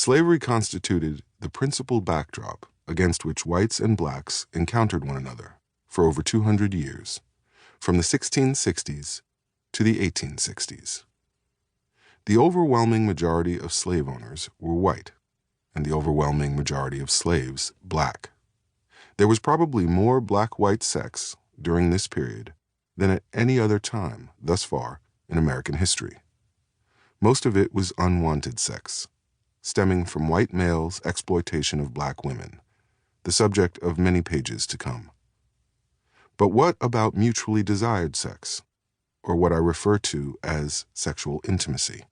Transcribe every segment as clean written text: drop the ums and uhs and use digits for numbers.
Slavery constituted the principal backdrop against which whites and blacks encountered one another for over 200 years, from the 1660s to the 1860s. The overwhelming majority of slave owners were white, and the overwhelming majority of slaves black. There was probably more black-white sex during this period than at any other time thus far in American history. Most of it was unwanted sex, stemming from white males' exploitation of black women, the subject of many pages to come. But what about mutually desired sex, or what I refer to as sexual intimacy?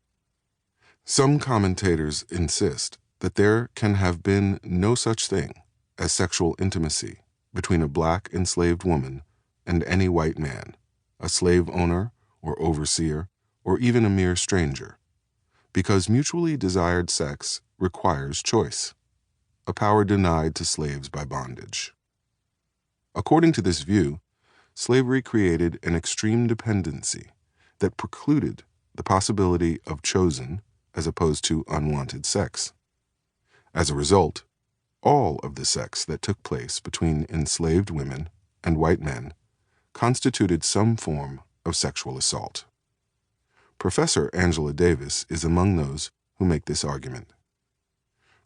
Some commentators insist that there can have been no such thing as sexual intimacy between a black enslaved woman and any white man, a slave owner or overseer, or even a mere stranger, because mutually desired sex requires choice, a power denied to slaves by bondage. According to this view, slavery created an extreme dependency that precluded the possibility of chosen as opposed to unwanted sex. As a result, all of the sex that took place between enslaved women and white men constituted some form of sexual assault. Professor Angela Davis is among those who make this argument.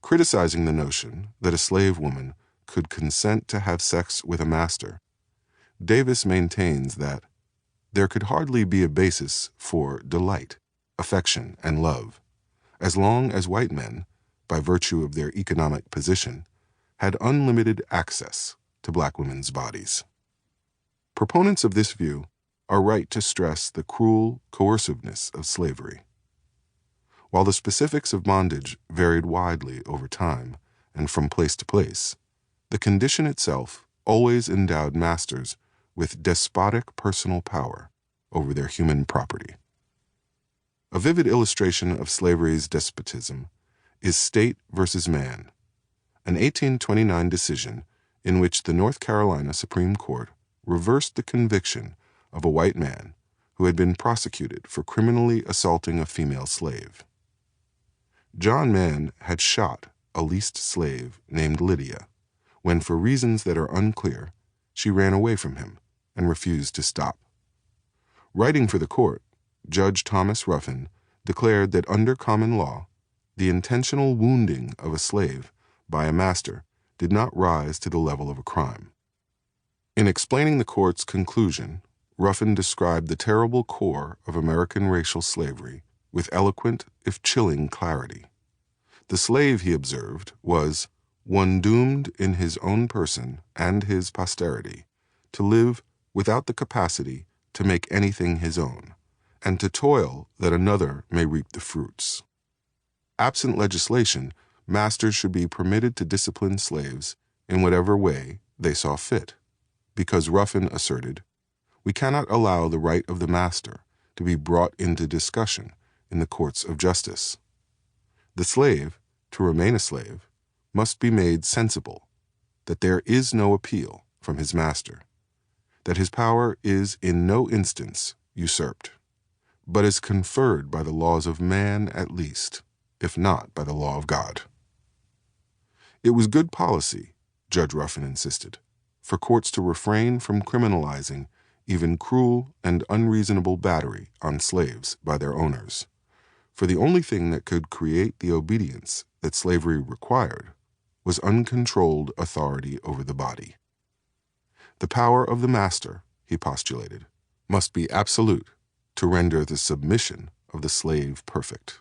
Criticizing the notion that a slave woman could consent to have sex with a master, Davis maintains that there could hardly be a basis for delight, affection, and love, as long as white men, by virtue of their economic position, had unlimited access to black women's bodies. Proponents of this view are right to stress the cruel coerciveness of slavery. While the specifics of bondage varied widely over time and from place to place, the condition itself always endowed masters with despotic personal power over their human property. A vivid illustration of slavery's despotism is State versus Man, an 1829 decision in which the North Carolina Supreme Court reversed the conviction of a white man who had been prosecuted for criminally assaulting a female slave. John Mann had shot a leased slave named Lydia when, for reasons that are unclear, she ran away from him and refused to stop. Writing for the court, Judge Thomas Ruffin declared that under common law, the intentional wounding of a slave by a master did not rise to the level of a crime. In explaining the court's conclusion, Ruffin described the terrible core of American racial slavery with eloquent, if chilling, clarity. The slave, he observed, was one doomed in his own person and his posterity to live without the capacity to make anything his own, and to toil that another may reap the fruits. Absent legislation, masters should be permitted to discipline slaves in whatever way they saw fit, because Ruffin asserted, we cannot allow the right of the master to be brought into discussion in the courts of justice. The slave, to remain a slave, must be made sensible that there is no appeal from his master, that his power is in no instance usurped, but is conferred by the laws of man at least, if not by the law of God. It was good policy, Judge Ruffin insisted, for courts to refrain from criminalizing even cruel and unreasonable battery on slaves by their owners, for the only thing that could create the obedience that slavery required was uncontrolled authority over the body. The power of the master, he postulated, must be absolute to render the submission of the slave perfect.